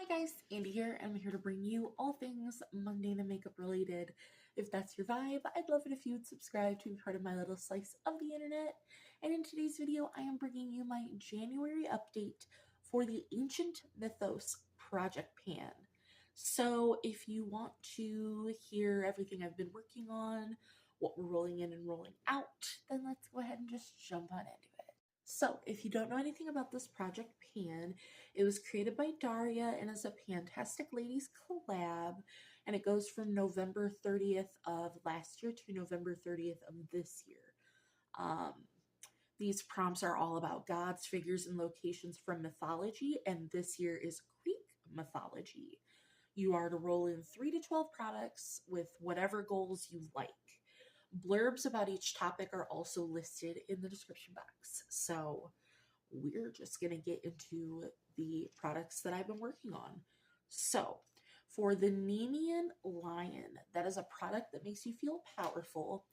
guys, Andy here, and I'm here to bring you all things mundane and makeup related. If that's your vibe, I'd love it if you would subscribe to be part of my little slice of the internet. And in today's video, I am bringing you my January update for the Ancient Mythos Project Pan. So if you want to hear everything I've been working on, what we're rolling in and rolling out, then let's go ahead and just jump on into it. So, if you don't know anything about this project pan, it was created by Darya and is a Pantastic Ladies Collab, and it goes from November 30th of last year to November 30th of this year. These prompts are all about gods, figures, and locations from mythology, and this year is Greek mythology. You are to roll in 3 to 12 products with whatever goals you like. Blurbs about each topic are also listed in the description box. So we're just going to get into the products that I've been working on. So for the Nemean Lion, that is a product that makes you feel powerful.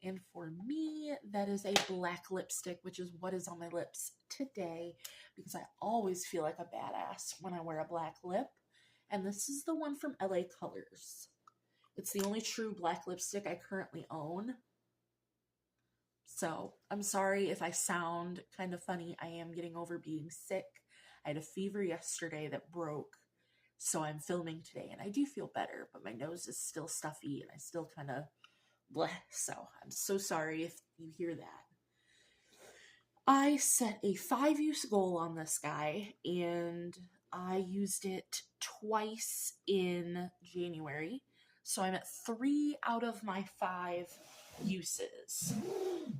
And for me, that is a black lipstick, which is what is on my lips today, because I always feel like a badass when I wear a black lip. And this is the one from LA Colors. It's the only true black lipstick I currently own. So I'm sorry if I sound kind of funny. I am getting over being sick. I had a fever yesterday that broke. So I'm filming today and I do feel better, but my nose is still stuffy and I still kind of bleh. So I'm so sorry if you hear that. I set a 5-use goal on this guy and I used it twice in January. So I'm at 3 out of my 5 uses.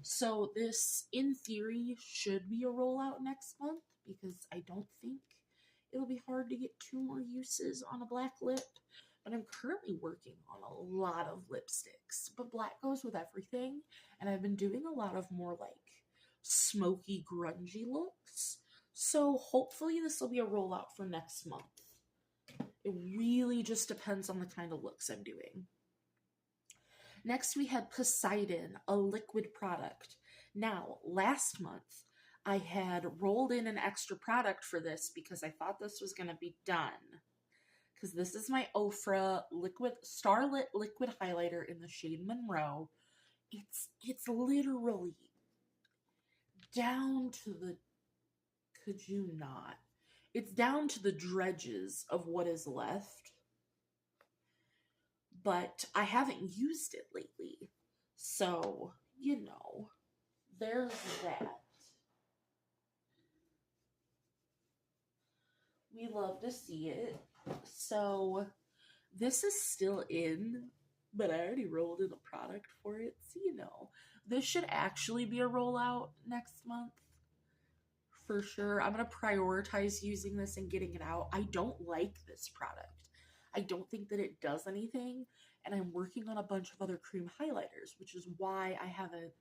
So this, in theory, should be a rollout next month because I don't think it'll be hard to get 2 more uses on a black lip. But I'm currently working on a lot of lipsticks. But black goes with everything. And I've been doing a lot of more like smoky, grungy looks. So hopefully this will be a rollout for next month. It really just depends on the kind of looks I'm doing. Next, we had Poseidon, a liquid product. Now, last month, I had rolled in an extra product for this because I thought this was going to be done. Because this is my Ofra liquid Starlit liquid highlighter in the shade Monroe. It's literally down to the... Could you not? It's down to the dredges of what is left, but I haven't used it lately. So, you know, there's that. We love to see it. So, this is still in, but I already rolled in a product for it. So, you know, this should actually be a rollout next month. For sure. I'm going to prioritize using this and getting it out. I don't like this product. I don't think that it does anything. And I'm working on a bunch of other cream highlighters, which is why I haven't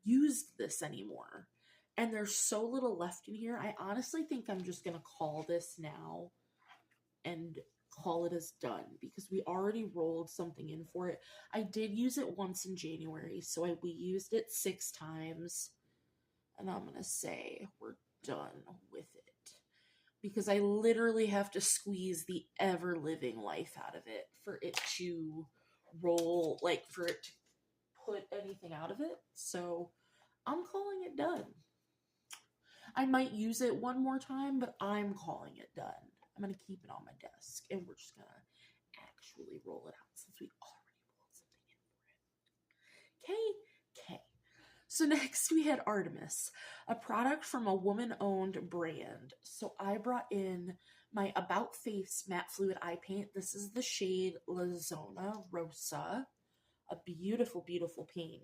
used this anymore. And there's so little left in here. I honestly think I'm just going to call this now and call it as done because we already rolled something in for it. I did use it once in January, so we used it 6 times. And I'm going to say we're done with it. Because I literally have to squeeze the ever-living life out of it for it to roll, like for it to put anything out of it. So I'm calling it done. I might use it one more time, but I'm calling it done. I'm going to keep it on my desk. And we're just going to actually roll it out since we already rolled something in for it. Okay. So next we had Artemis, a product from a woman-owned brand. So I brought in my About Face Matte Fluid Eye Paint. This is the shade La Zona Rosa, a beautiful, beautiful pink.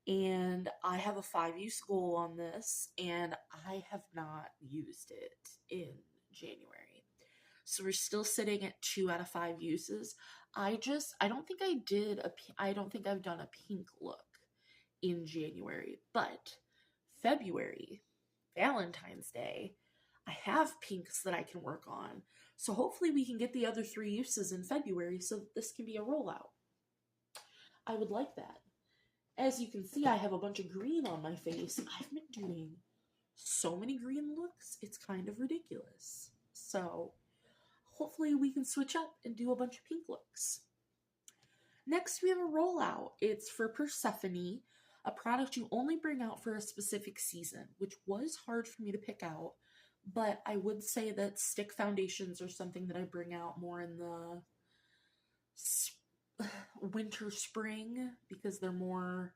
And I have a 5-use goal on this, and I have not used it in January. So we're still sitting at 2 out of 5 uses. I don't think I've done a pink look in January, but February, Valentine's Day, I have pinks that I can work on. So hopefully we can get the other 3 uses in February so that this can be a rollout. I would like that. As you can see, I have a bunch of green on my face. I've been doing so many green looks, it's kind of ridiculous. So hopefully we can switch up and do a bunch of pink looks. Next, we have a rollout. It's for Persephone, a product you only bring out for a specific season, which was hard for me to pick out, but I would say that stick foundations are something that I bring out more in the winter, spring, because they're more,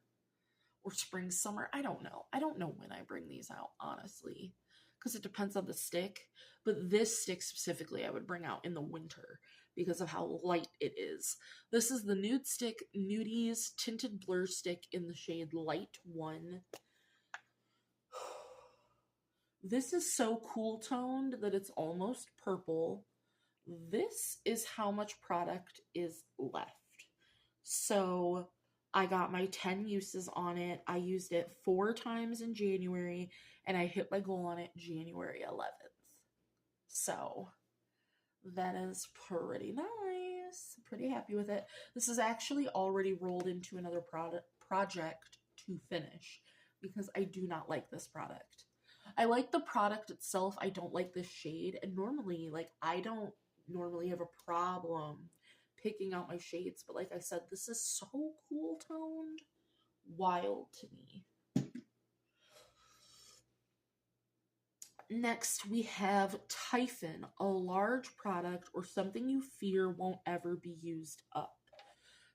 or spring, summer. I don't know. I don't know when I bring these out, honestly, because it depends on the stick. But this stick specifically, I would bring out in the winter because of how light it is. This is the Nude Stick Nudies Tinted Blur Stick in the shade Light 1. This is so cool toned that it's almost purple. This is how much product is left. So I got my 10 uses on it. I used it 4 times in January, and I hit my goal on it January 11th. So that is pretty nice. Pretty happy with it. This is actually already rolled into another project to finish because I do not like this product. I like the product itself. I don't like this shade. And normally, I don't normally have a problem picking out my shades. But like I said, this is so cool toned. Wild to me. Next, we have Typhon, a large product or something you fear won't ever be used up.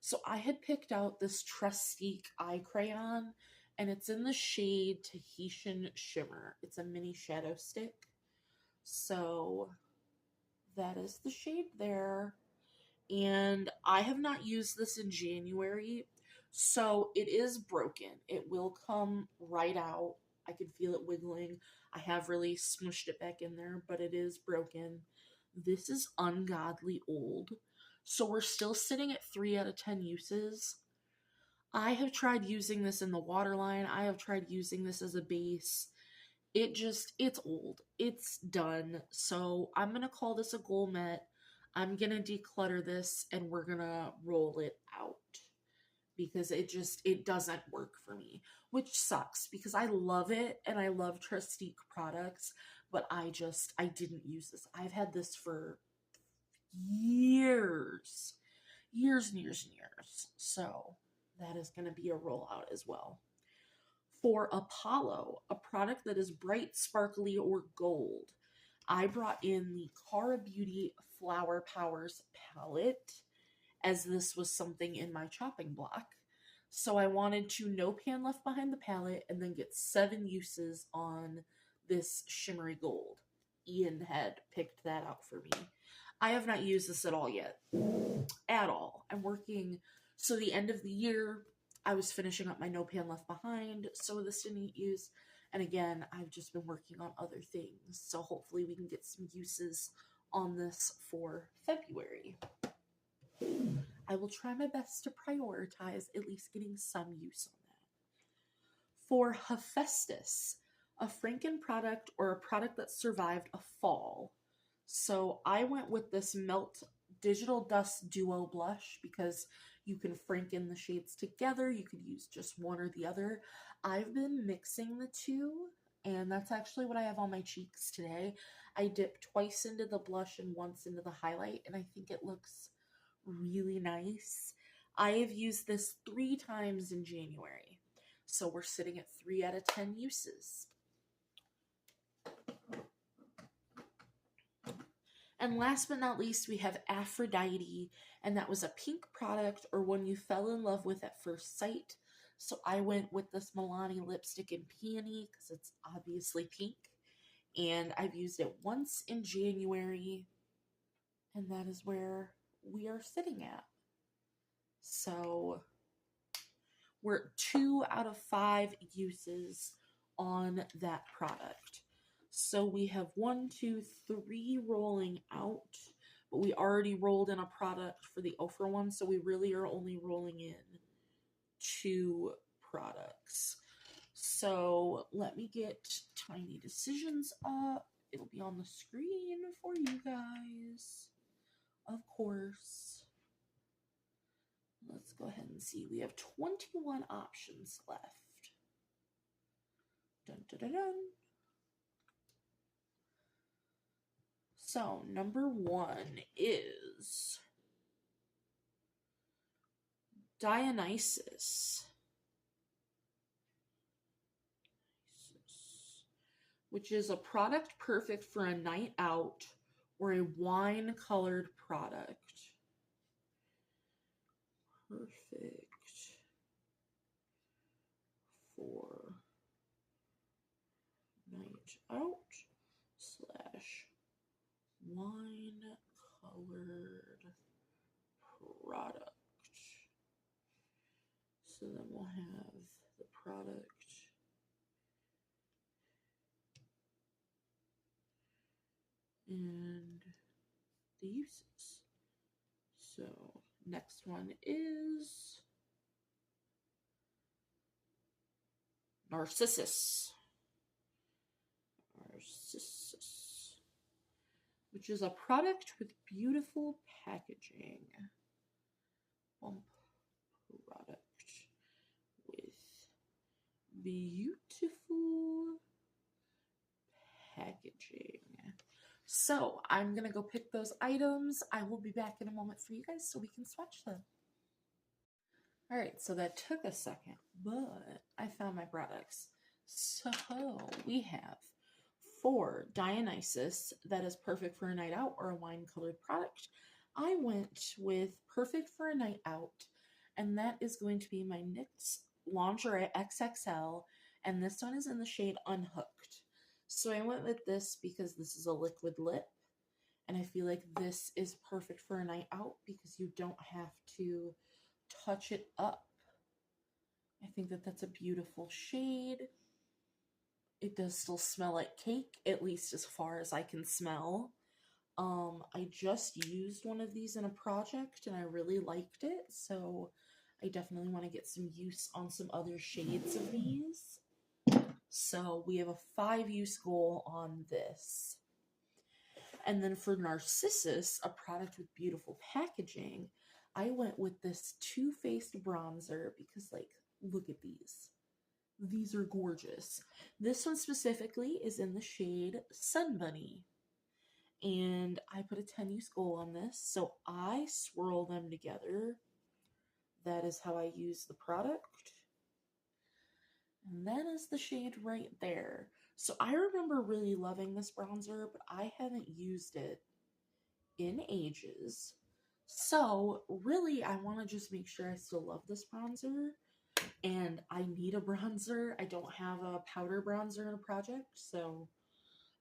So I had picked out this Trustique eye crayon, and it's in the shade Tahitian Shimmer. It's a mini shadow stick. So that is the shade there. And I have not used this in January, so it is broken. It will come right out. I can feel it wiggling. I have really smushed it back in there, but it is broken. This is ungodly old. So we're still sitting at 3 out of 10 uses. I have tried using this in the waterline. I have tried using this as a base. It's old. It's done. So I'm going to call this a goal met. I'm going to declutter this and we're going to roll it out. Because it doesn't work for me, which sucks because I love it and I love Trustique products, but I didn't use this. I've had this for years and years and years. So that is going to be a rollout as well. For Apollo, a product that is bright, sparkly, or gold, I brought in the Cara Beauty Flower Powers palette, as this was something in my chopping block. So I wanted to no pan left behind the palette and then get 7 uses on this shimmery gold. Ian had picked that out for me. I have not used this at all yet. At all. I'm working, so the end of the year, I was finishing up my no pan left behind, so this didn't use. And again, I've just been working on other things. So hopefully we can get some uses on this for February. I will try my best to prioritize at least getting some use on that. For Hephaestus, a Franken product or a product that survived a fall. So I went with this Melt Digital Dust Duo blush because you can Franken the shades together. You could use just one or the other. I've been mixing the two, and that's actually what I have on my cheeks today. I dipped twice into the blush and once into the highlight, and I think it looks really nice. I have used this 3 times in January, so we're sitting at 3 out of 10 uses. And last but not least, we have Aphrodite, and that was a pink product or one you fell in love with at first sight. So I went with this Milani lipstick in Peony because it's obviously pink, and I've used it once in January, and that is where we are sitting at. So we're 2 out of 5 uses on that product. So we have 1, 2, 3 rolling out, but we already rolled in a product for the Ofra one, so we really are only rolling in 2 products. So let me get Tiny Decisions up. It'll be on the screen for you guys, of course. Let's go ahead and see. We have 21 options left. Dun, dun, dun, dun. So, number 1 is Dionysus, which is a product perfect for a night out or a wine-colored product. Perfect for night out / wine-colored product. So then we'll have the product and the uses. So next one is Narcissus, which is a product with beautiful packaging. Product with beautiful packaging. So I'm going to go pick those items. I will be back in a moment for you guys so we can swatch them. All right, so that took a second, but I found my products. So we have for Dionysus, that is perfect for a night out or a wine-colored product. I went with perfect for a night out, and that is going to be my NYX Lingerie XXL, and this one is in the shade Unhooked. So I went with this because this is a liquid lip, and I feel like this is perfect for a night out because you don't have to touch it up. I think that that's a beautiful shade. It does still smell like cake, at least as far as I can smell. I just used one of these in a project and I really liked it, so I definitely want to get some use on some other shades of these. So we have a 5-use goal on this. And then for Narcissus, a product with beautiful packaging, I went with this Too Faced bronzer because, like, look at these. These are gorgeous. This one specifically is in the shade Sun Bunny. And I put a 10-use goal on this, so I swirl them together. That is how I use the product. And that is the shade right there. So I remember really loving this bronzer, but I haven't used it in ages. So really, I want to just make sure I still love this bronzer. And I need a bronzer. I don't have a powder bronzer in a project, so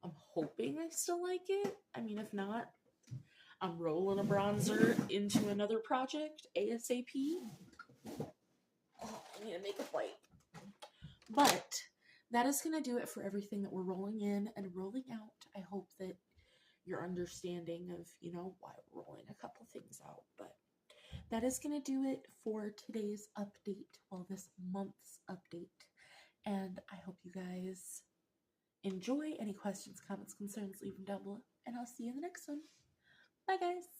I'm hoping I still like it. I mean, if not, I'm rolling a bronzer into another project ASAP. Oh, I need a makeup wipe. But that is going to do it for everything that we're rolling in and rolling out. I hope that you're understanding of, you know, why we're rolling a couple things out. But that is going to do it for today's update, well, this month's update. And I hope you guys enjoy. Any questions, comments, concerns, leave them down below. And I'll see you in the next one. Bye, guys.